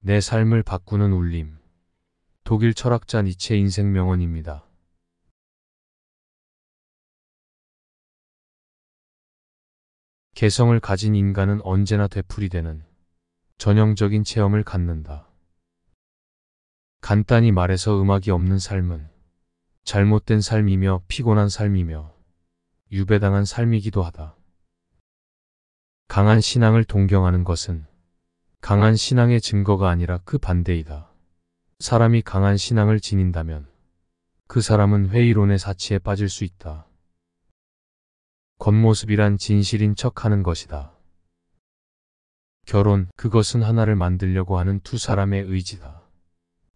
내 삶을 바꾸는 울림. 독일 철학자 니체 인생 명언입니다. 개성을 가진 인간은 언제나 되풀이되는 전형적인 체험을 갖는다. 간단히 말해서 음악이 없는 삶은 잘못된 삶이며 피곤한 삶이며 유배당한 삶이기도 하다. 강한 신앙을 동경하는 것은 강한 신앙의 증거가 아니라 그 반대이다. 사람이 강한 신앙을 지닌다면 그 사람은 회의론의 사치에 빠질 수 있다. 겉모습이란 진실인 척하는 것이다. 결혼, 그것은 하나를 만들려고 하는 두 사람의 의지다.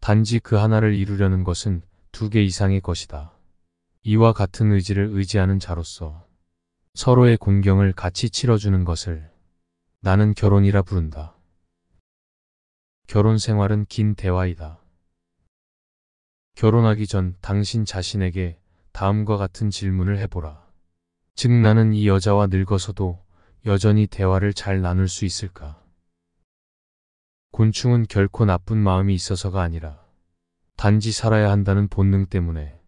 단지 그 하나를 이루려는 것은 두 개 이상의 것이다. 이와 같은 의지를 의지하는 자로서 서로의 공경을 같이 치러주는 것을 나는 결혼이라 부른다. 결혼 생활은 긴 대화이다. 결혼하기 전 당신 자신에게 다음과 같은 질문을 해보라. 즉, 나는 이 여자와 늙어서도 여전히 대화를 잘 나눌 수 있을까? 곤충은 결코 나쁜 마음이 있어서가 아니라 단지 살아야 한다는 본능 때문에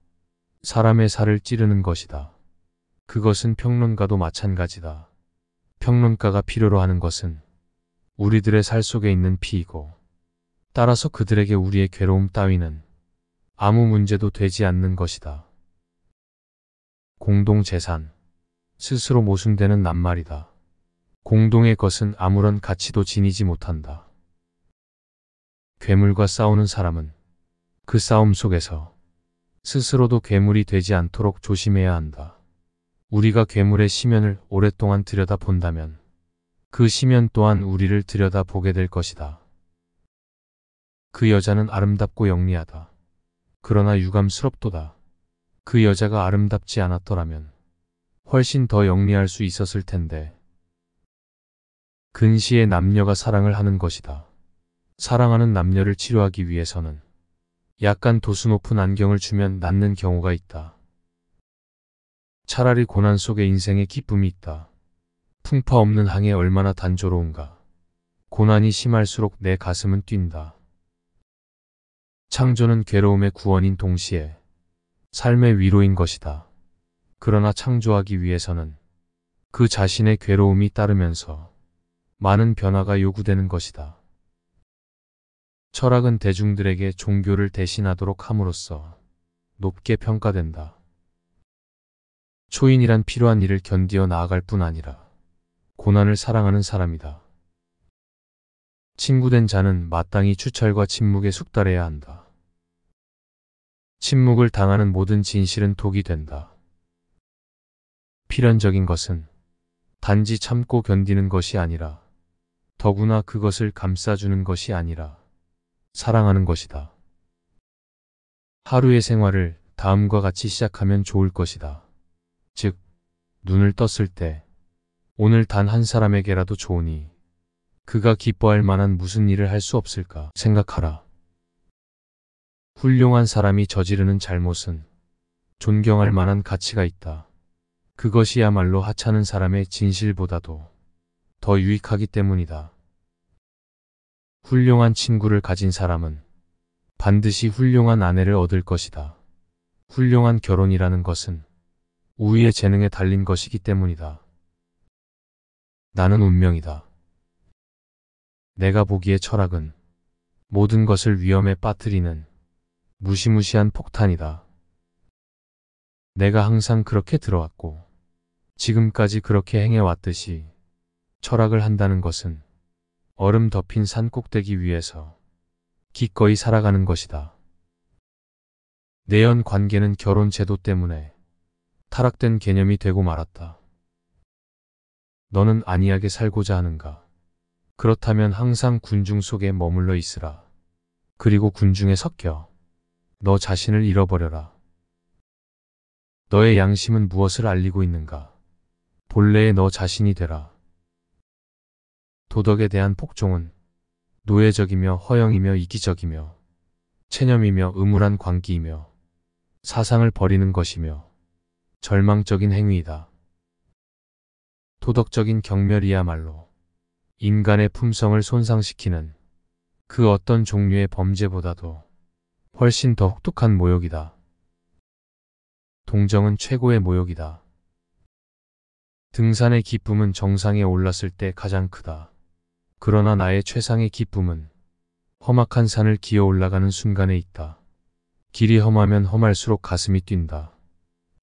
사람의 살을 찌르는 것이다. 그것은 평론가도 마찬가지다. 평론가가 필요로 하는 것은 우리들의 살 속에 있는 피이고, 따라서 그들에게 우리의 괴로움 따위는 아무 문제도 되지 않는 것이다. 공동재산, 스스로 모순되는 낱말이다. 공동의 것은 아무런 가치도 지니지 못한다. 괴물과 싸우는 사람은 그 싸움 속에서 스스로도 괴물이 되지 않도록 조심해야 한다. 우리가 괴물의 심연을 오랫동안 들여다본다면 그 심연 또한 우리를 들여다보게 될 것이다. 그 여자는 아름답고 영리하다. 그러나 유감스럽도다. 그 여자가 아름답지 않았더라면 훨씬 더 영리할 수 있었을 텐데. 근시의 남녀가 사랑을 하는 것이다. 사랑하는 남녀를 치료하기 위해서는 약간 도수 높은 안경을 주면 낫는 경우가 있다. 차라리 고난 속에 인생의 기쁨이 있다. 풍파 없는 항해 얼마나 단조로운가. 고난이 심할수록 내 가슴은 뛴다. 창조는 괴로움의 구원인 동시에 삶의 위로인 것이다. 그러나 창조하기 위해서는 그 자신의 괴로움이 따르면서 많은 변화가 요구되는 것이다. 철학은 대중들에게 종교를 대신하도록 함으로써 높게 평가된다. 초인이란 필요한 일을 견디어 나아갈 뿐 아니라 고난을 사랑하는 사람이다. 친구된 자는 마땅히 추철과 침묵에 숙달해야 한다. 침묵을 당하는 모든 진실은 독이 된다. 필연적인 것은 단지 참고 견디는 것이 아니라, 더구나 그것을 감싸주는 것이 아니라 사랑하는 것이다. 하루의 생활을 다음과 같이 시작하면 좋을 것이다. 즉, 눈을 떴을 때 오늘 단 한 사람에게라도 좋으니 그가 기뻐할 만한 무슨 일을 할 수 없을까 생각하라. 훌륭한 사람이 저지르는 잘못은 존경할 만한 가치가 있다. 그것이야말로 하찮은 사람의 진실보다도 더 유익하기 때문이다. 훌륭한 친구를 가진 사람은 반드시 훌륭한 아내를 얻을 것이다. 훌륭한 결혼이라는 것은 우위의 재능에 달린 것이기 때문이다. 나는 운명이다. 내가 보기에 철학은 모든 것을 위험에 빠뜨리는 무시무시한 폭탄이다. 내가 항상 그렇게 들어왔고 지금까지 그렇게 행해왔듯이 철학을 한다는 것은 얼음 덮인 산 꼭대기 위에서 기꺼이 살아가는 것이다. 내연 관계는 결혼 제도 때문에 타락된 개념이 되고 말았다. 너는 안이하게 살고자 하는가? 그렇다면 항상 군중 속에 머물러 있으라. 그리고 군중에 섞여 너 자신을 잃어버려라. 너의 양심은 무엇을 알리고 있는가? 본래의 너 자신이 되라. 도덕에 대한 폭종은 노예적이며 허영이며 이기적이며 체념이며 음울한 광기이며 사상을 버리는 것이며 절망적인 행위이다. 도덕적인 경멸이야말로 인간의 품성을 손상시키는 그 어떤 종류의 범죄보다도 훨씬 더 혹독한 모욕이다. 동정은 최고의 모욕이다. 등산의 기쁨은 정상에 올랐을 때 가장 크다. 그러나 나의 최상의 기쁨은 험악한 산을 기어 올라가는 순간에 있다. 길이 험하면 험할수록 가슴이 뛴다.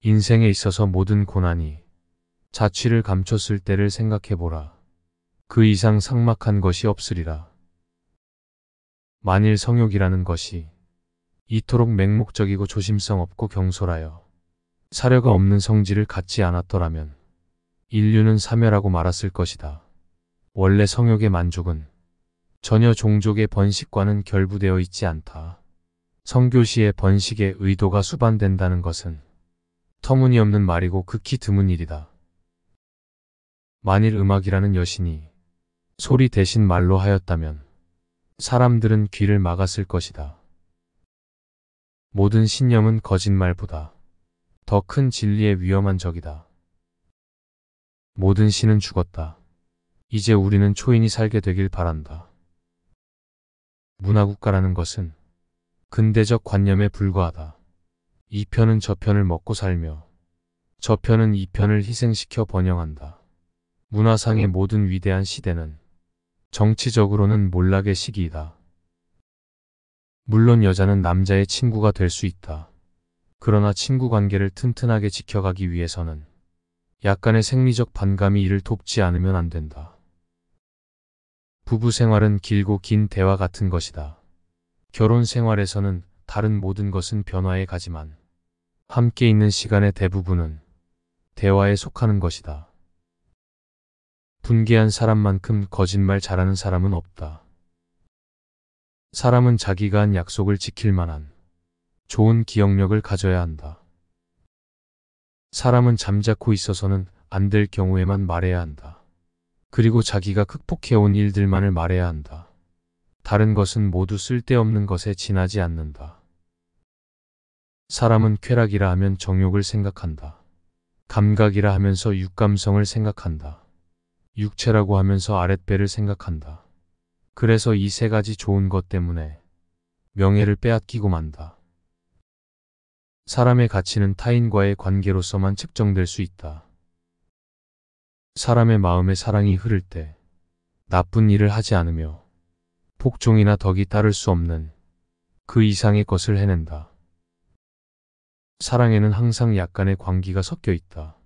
인생에 있어서 모든 고난이 자취를 감췄을 때를 생각해보라. 그 이상 삭막한 것이 없으리라. 만일 성욕이라는 것이 이토록 맹목적이고 조심성 없고 경솔하여 사려가 없는 성질을 갖지 않았더라면 인류는 사멸하고 말았을 것이다. 원래 성욕의 만족은 전혀 종족의 번식과는 결부되어 있지 않다. 성교시의 번식에 의도가 수반된다는 것은 터무니없는 말이고 극히 드문 일이다. 만일 음악이라는 여신이 소리 대신 말로 하였다면 사람들은 귀를 막았을 것이다. 모든 신념은 거짓말보다 더 큰 진리의 위험한 적이다. 모든 신은 죽었다. 이제 우리는 초인이 살게 되길 바란다. 문화국가라는 것은 근대적 관념에 불과하다. 이 편은 저 편을 먹고 살며 저 편은 이 편을 희생시켜 번영한다. 문화상의 모든 위대한 시대는 정치적으로는 몰락의 시기이다. 물론 여자는 남자의 친구가 될 수 있다. 그러나 친구 관계를 튼튼하게 지켜가기 위해서는 약간의 생리적 반감이 이를 돕지 않으면 안 된다. 부부 생활은 길고 긴 대화 같은 것이다. 결혼 생활에서는 다른 모든 것은 변화에 가지만 함께 있는 시간의 대부분은 대화에 속하는 것이다. 분개한 사람만큼 거짓말 잘하는 사람은 없다. 사람은 자기가 한 약속을 지킬 만한 좋은 기억력을 가져야 한다. 사람은 잠자코 있어서는 안 될 경우에만 말해야 한다. 그리고 자기가 극복해온 일들만을 말해야 한다. 다른 것은 모두 쓸데없는 것에 지나지 않는다. 사람은 쾌락이라 하면 정욕을 생각한다. 감각이라 하면서 육감성을 생각한다. 육체라고 하면서 아랫배를 생각한다. 그래서 이 세 가지 좋은 것 때문에 명예를 빼앗기고 만다. 사람의 가치는 타인과의 관계로서만 측정될 수 있다. 사람의 마음에 사랑이 흐를 때 나쁜 일을 하지 않으며 복종이나 덕이 따를 수 없는 그 이상의 것을 해낸다. 사랑에는 항상 약간의 광기가 섞여 있다.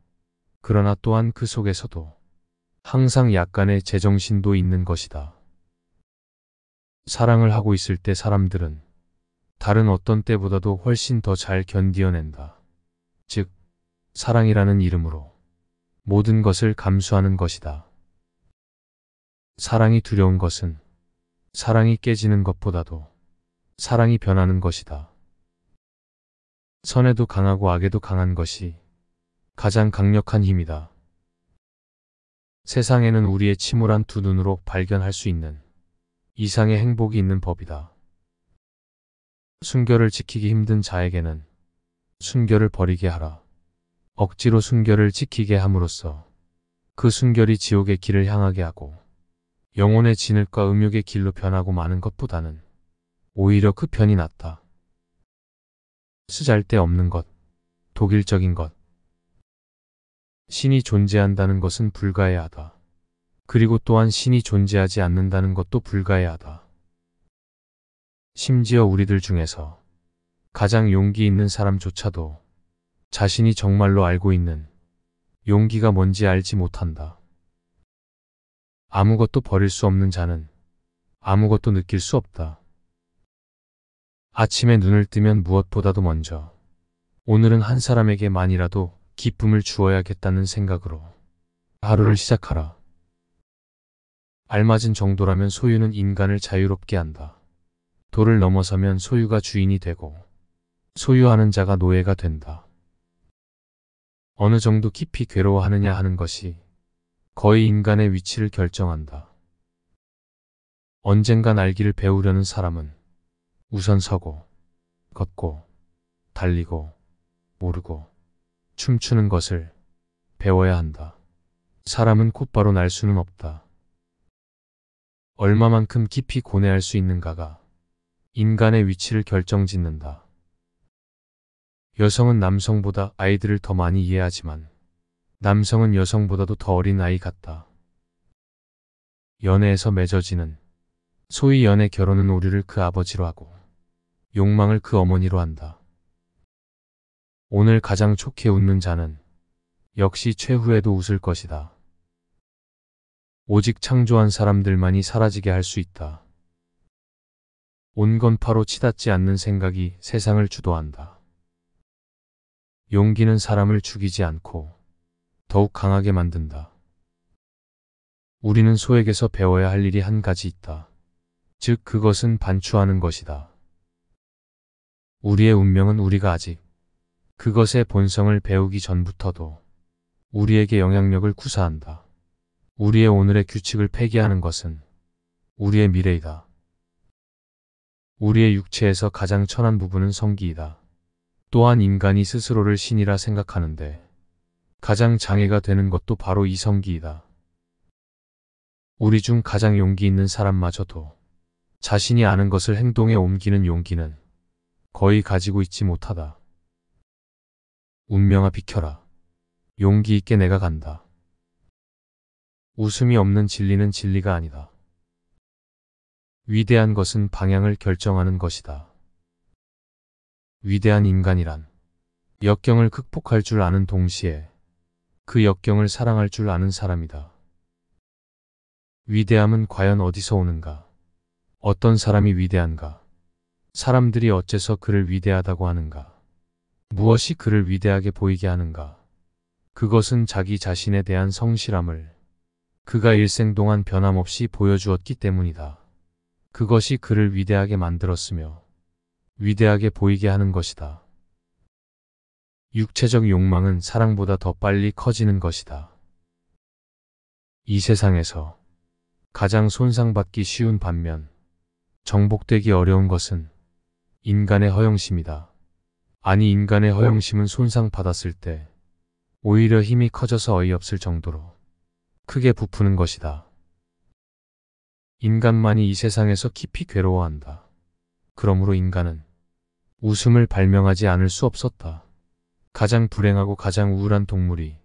그러나 또한 그 속에서도 항상 약간의 제정신도 있는 것이다. 사랑을 하고 있을 때 사람들은 다른 어떤 때보다도 훨씬 더 잘 견디어낸다. 즉, 사랑이라는 이름으로 모든 것을 감수하는 것이다. 사랑이 두려운 것은 사랑이 깨지는 것보다도 사랑이 변하는 것이다. 선에도 강하고 악에도 강한 것이 가장 강력한 힘이다. 세상에는 우리의 침울한 두 눈으로 발견할 수 있는 이상의 행복이 있는 법이다. 순결을 지키기 힘든 자에게는 순결을 버리게 하라. 억지로 순결을 지키게 함으로써 그 순결이 지옥의 길을 향하게 하고 영혼의 진흙과 음욕의 길로 변하고 마는 것보다는 오히려 그 편이 낫다. 쓰잘데없는 것, 독일적인 것. 신이 존재한다는 것은 불가해하다. 그리고 또한 신이 존재하지 않는다는 것도 불가해하다. 심지어 우리들 중에서 가장 용기 있는 사람조차도 자신이 정말로 알고 있는 용기가 뭔지 알지 못한다. 아무것도 버릴 수 없는 자는 아무것도 느낄 수 없다. 아침에 눈을 뜨면 무엇보다도 먼저 오늘은 한 사람에게만이라도 기쁨을 주어야겠다는 생각으로 하루를 시작하라. 알맞은 정도라면 소유는 인간을 자유롭게 한다. 도를 넘어서면 소유가 주인이 되고 소유하는 자가 노예가 된다. 어느 정도 깊이 괴로워하느냐 하는 것이 거의 인간의 위치를 결정한다. 언젠간 알기를 배우려는 사람은 우선 서고, 걷고, 달리고, 오르고, 춤추는 것을 배워야 한다. 사람은 곧바로 날 수는 없다. 얼마만큼 깊이 고뇌할 수 있는가가 인간의 위치를 결정짓는다. 여성은 남성보다 아이들을 더 많이 이해하지만 남성은 여성보다도 더 어린 아이 같다. 연애에서 맺어지는 소위 연애 결혼은 오류를 그 아버지로 하고 욕망을 그 어머니로 한다. 오늘 가장 좋게 웃는 자는 역시 최후에도 웃을 것이다. 오직 창조한 사람들만이 사라지게 할 수 있다. 온건파로 치닫지 않는 생각이 세상을 주도한다. 용기는 사람을 죽이지 않고 더욱 강하게 만든다. 우리는 소에게서 배워야 할 일이 한 가지 있다. 즉 그것은 반추하는 것이다. 우리의 운명은 우리가 아직 그것의 본성을 배우기 전부터도 우리에게 영향력을 구사한다. 우리의 오늘의 규칙을 폐기하는 것은 우리의 미래이다. 우리의 육체에서 가장 천한 부분은 성기이다. 또한 인간이 스스로를 신이라 생각하는데 가장 장애가 되는 것도 바로 이 성기이다. 우리 중 가장 용기 있는 사람마저도 자신이 아는 것을 행동에 옮기는 용기는 거의 가지고 있지 못하다. 운명아 비켜라. 용기 있게 내가 간다. 웃음이 없는 진리는 진리가 아니다. 위대한 것은 방향을 결정하는 것이다. 위대한 인간이란 역경을 극복할 줄 아는 동시에 그 역경을 사랑할 줄 아는 사람이다. 위대함은 과연 어디서 오는가? 어떤 사람이 위대한가? 사람들이 어째서 그를 위대하다고 하는가? 무엇이 그를 위대하게 보이게 하는가? 그것은 자기 자신에 대한 성실함을 그가 일생 동안 변함없이 보여주었기 때문이다. 그것이 그를 위대하게 만들었으며 위대하게 보이게 하는 것이다. 육체적 욕망은 사랑보다 더 빨리 커지는 것이다. 이 세상에서 가장 손상받기 쉬운 반면 정복되기 어려운 것은 인간의 허영심이다. 아니 인간의 허영심은 손상받았을 때 오히려 힘이 커져서 어이없을 정도로 크게 부푸는 것이다. 인간만이 이 세상에서 깊이 괴로워한다. 그러므로 인간은 웃음을 발명하지 않을 수 없었다. 가장 불행하고 가장 우울한 동물이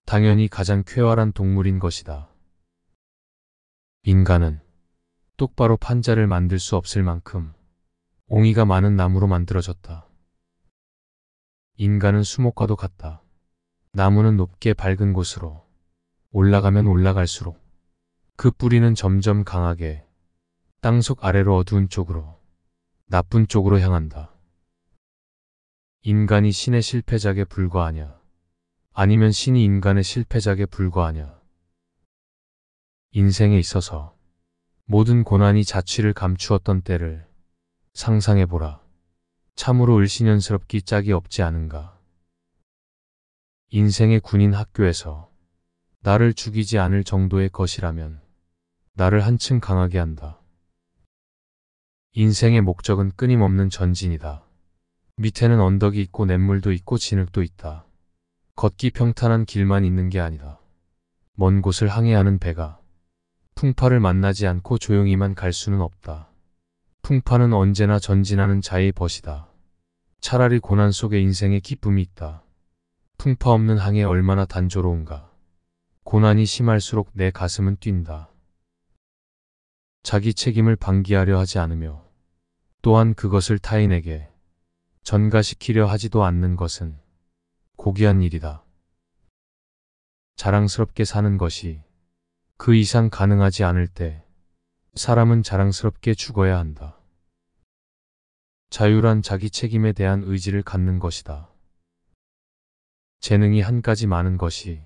당연히 가장 쾌활한 동물인 것이다. 인간은 똑바로 판자를 만들 수 없을 만큼 옹이가 많은 나무로 만들어졌다. 인간은 수목과도 같다. 나무는 높게 밝은 곳으로 올라가면 올라갈수록 그 뿌리는 점점 강하게 땅속 아래로 어두운 쪽으로 나쁜 쪽으로 향한다. 인간이 신의 실패작에 불과하냐? 아니면 신이 인간의 실패작에 불과하냐? 인생에 있어서 모든 고난이 자취를 감추었던 때를 상상해보라. 참으로 을씨년스럽기 짝이 없지 않은가? 인생의 군인 학교에서 나를 죽이지 않을 정도의 것이라면 나를 한층 강하게 한다. 인생의 목적은 끊임없는 전진이다. 밑에는 언덕이 있고 냇물도 있고 진흙도 있다. 걷기 평탄한 길만 있는 게 아니다. 먼 곳을 항해하는 배가 풍파를 만나지 않고 조용히만 갈 수는 없다. 풍파는 언제나 전진하는 자의 벗이다. 차라리 고난 속에 인생의 기쁨이 있다. 풍파 없는 항해 얼마나 단조로운가. 고난이 심할수록 내 가슴은 뛴다. 자기 책임을 방기하려 하지 않으며 또한 그것을 타인에게 전가시키려 하지도 않는 것은 고귀한 일이다. 자랑스럽게 사는 것이 그 이상 가능하지 않을 때 사람은 자랑스럽게 죽어야 한다. 자유란 자기 책임에 대한 의지를 갖는 것이다. 재능이 한 가지 많은 것이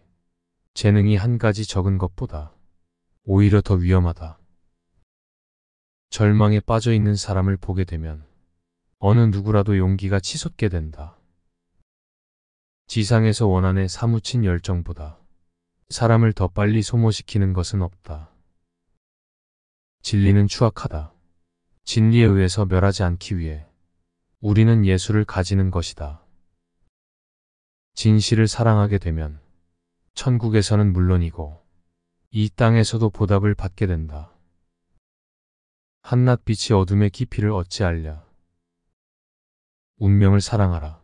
재능이 한 가지 적은 것보다 오히려 더 위험하다. 절망에 빠져 있는 사람을 보게 되면 어느 누구라도 용기가 치솟게 된다. 지상에서 원한에 사무친 열정보다 사람을 더 빨리 소모시키는 것은 없다. 진리는 추악하다. 진리에 의해서 멸하지 않기 위해 우리는 예술을 가지는 것이다. 진실을 사랑하게 되면 천국에서는 물론이고 이 땅에서도 보답을 받게 된다. 한낮 빛이 어둠의 깊이를 어찌 알랴. 운명을 사랑하라.